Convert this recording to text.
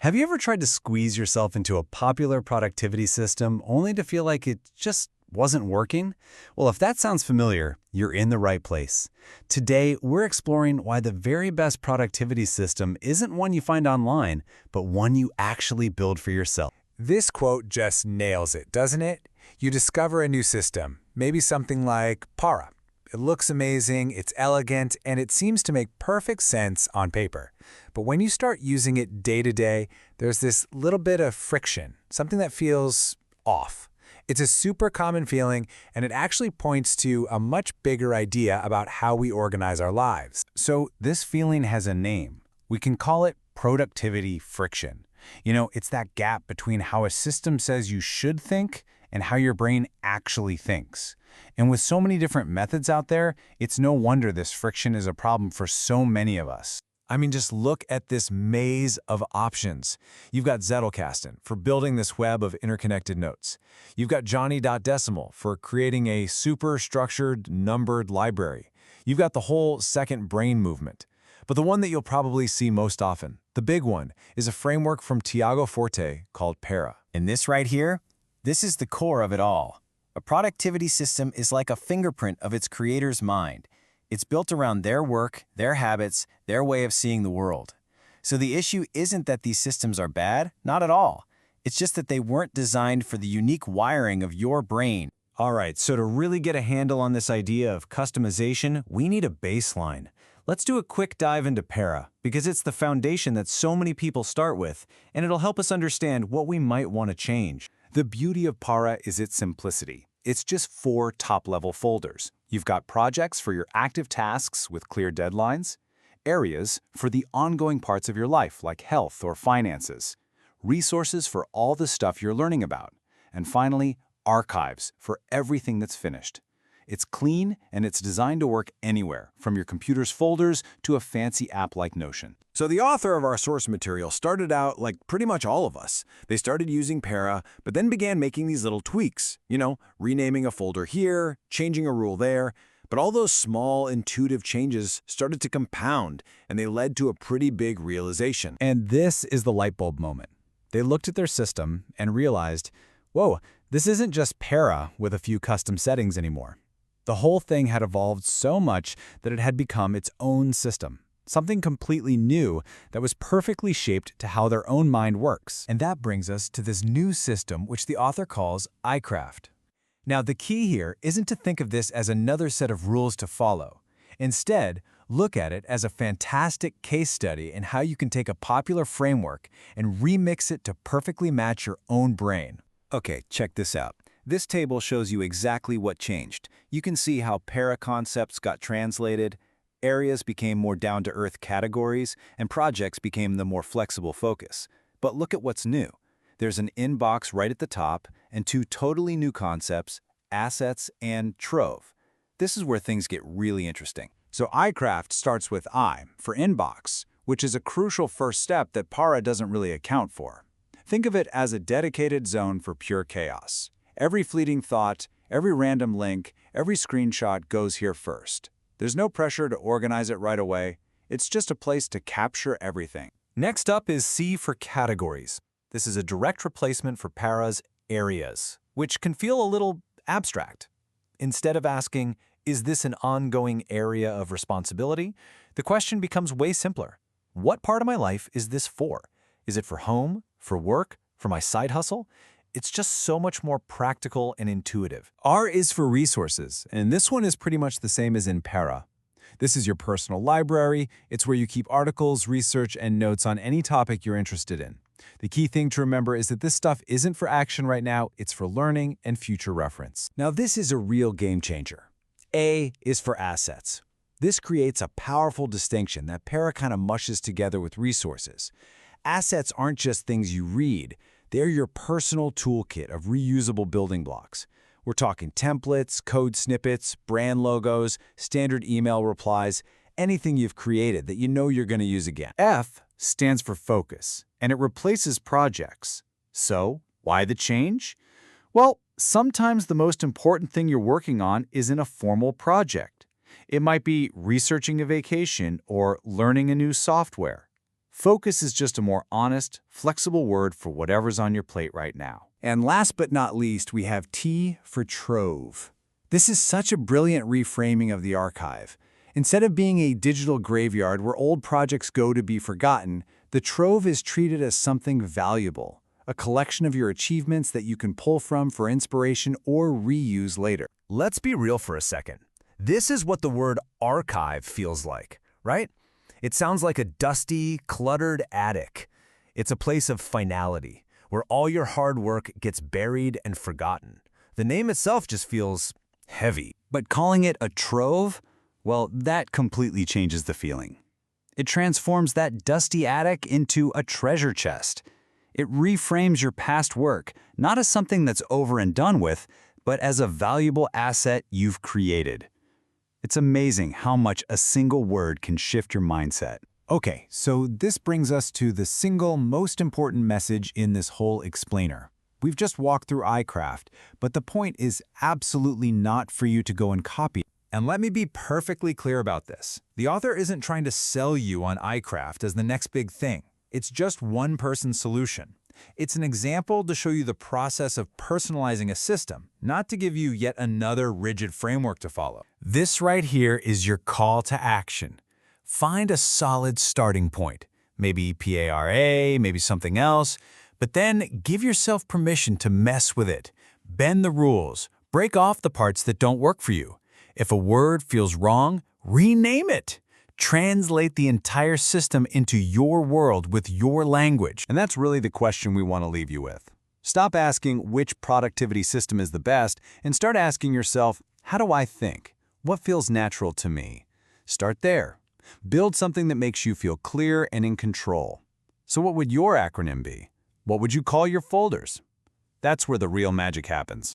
Have you ever tried to squeeze yourself into a popular productivity system only to feel like it just wasn't working? Well, if that sounds familiar, you're in the right place. Today, we're exploring why the very best productivity system isn't one you find online, but one you actually build for yourself. This quote just nails it, doesn't it? You discover a new system, maybe something like Para. It looks amazing, it's elegant, and it seems to make perfect sense on paper. But when you start using it day to day, there's this little bit of friction, something that feels off. It's a super common feeling, and it actually points to a much bigger idea about how we organize our lives. So this feeling has a name. We can call it productivity friction. It's that gap between how a system says you should think and how your brain actually thinks. And with so many different methods out there, it's no wonder this friction is a problem for so many of us. I mean, just look at this maze of options. You've got Zettelkasten for building this web of interconnected notes. You've got Johnny.decimal for creating a super structured, numbered library. You've got the whole second brain movement. But the one that you'll probably see most often, the big one, is a framework from Tiago Forte called Para. And this right here, this is the core of it all. A productivity system is like a fingerprint of its creator's mind. It's built around their work, their habits, their way of seeing the world. So the issue isn't that these systems are bad, not at all. It's just that they weren't designed for the unique wiring of your brain. All right, so to really get a handle on this idea of customization, we need a baseline. Let's do a quick dive into Para, because it's the foundation that so many people start with, and it'll help us understand what we might want to change. The beauty of Para is its simplicity. It's just 4 top-level folders. You've got projects for your active tasks with clear deadlines, areas for the ongoing parts of your life like health or finances, resources for all the stuff you're learning about, and finally, archives for everything that's finished. It's clean and it's designed to work anywhere, from your computer's folders to a fancy app like Notion. So the author of our source material started out like pretty much all of us. They started using Para, but then began making these little tweaks, renaming a folder here, changing a rule there. But all those small, intuitive changes started to compound, and they led to a pretty big realization. And this is the light bulb moment. They looked at their system and realized, whoa, this isn't just Para with a few custom settings anymore. The whole thing had evolved so much that it had become its own system, something completely new that was perfectly shaped to how their own mind works. And that brings us to this new system, which the author calls iCRAFT. Now, the key here isn't to think of this as another set of rules to follow. Instead, look at it as a fantastic case study in how you can take a popular framework and remix it to perfectly match your own brain. Okay, check this out. This table shows you exactly what changed. You can see how Para concepts got translated, areas became more down-to-earth categories, and projects became the more flexible focus. But look at what's new. There's an inbox right at the top, and 2 totally new concepts, assets and Trove. This is where things get really interesting. So iCRAFT starts with I for inbox, which is a crucial first step that Para doesn't really account for. Think of it as a dedicated zone for pure chaos. Every fleeting thought, every random link, every screenshot goes here first. There's no pressure to organize it right away. It's just a place to capture everything. Next up is C for categories. This is a direct replacement for Para's areas, which can feel a little abstract. Instead of asking, is this an ongoing area of responsibility? The question becomes way simpler. What part of my life is this for? Is it for home, for work, for my side hustle? It's just so much more practical and intuitive. R is for resources, and this one is pretty much the same as in Para. This is your personal library. It's where you keep articles, research, and notes on any topic you're interested in. The key thing to remember is that this stuff isn't for action right now, it's for learning and future reference. Now this is a real game changer. A is for assets. This creates a powerful distinction that Para kind of mushes together with resources. Assets aren't just things you read. They're your personal toolkit of reusable building blocks. We're talking templates, code snippets, brand logos, standard email replies, anything you've created that you know you're going to use again. F stands for focus, and it replaces projects. So, why the change? Well, sometimes the most important thing you're working on isn't a formal project. It might be researching a vacation or learning a new software. Focus is just a more honest, flexible word for whatever's on your plate right now. And last but not least, we have T for Trove. This is such a brilliant reframing of the archive. Instead of being a digital graveyard where old projects go to be forgotten, the Trove is treated as something valuable, a collection of your achievements that you can pull from for inspiration or reuse later. Let's be real for a second. This is what the word archive feels like, right? It sounds like a dusty, cluttered attic. It's a place of finality, where all your hard work gets buried and forgotten. The name itself just feels heavy. But calling it a trove, well, that completely changes the feeling. It transforms that dusty attic into a treasure chest. It reframes your past work, not as something that's over and done with, but as a valuable asset you've created. It's amazing how much a single word can shift your mindset. Okay, so this brings us to the single most important message in this whole explainer. We've just walked through iCRAFT, but the point is absolutely not for you to go and copy. And let me be perfectly clear about this. The author isn't trying to sell you on iCRAFT as the next big thing. It's just one person's solution. It's an example to show you the process of personalizing a system, not to give you yet another rigid framework to follow. This right here is your call to action. Find a solid starting point, maybe PARA, maybe something else, but then give yourself permission to mess with it. Bend the rules, break off the parts that don't work for you. If a word feels wrong, rename it. Translate the entire system into your world with your language. And that's really the question we want to leave you with. Stop asking which productivity system is the best and start asking yourself, how do I think? What feels natural to me? Start there. Build something that makes you feel clear and in control. So what would your acronym be? What would you call your folders? That's where the real magic happens.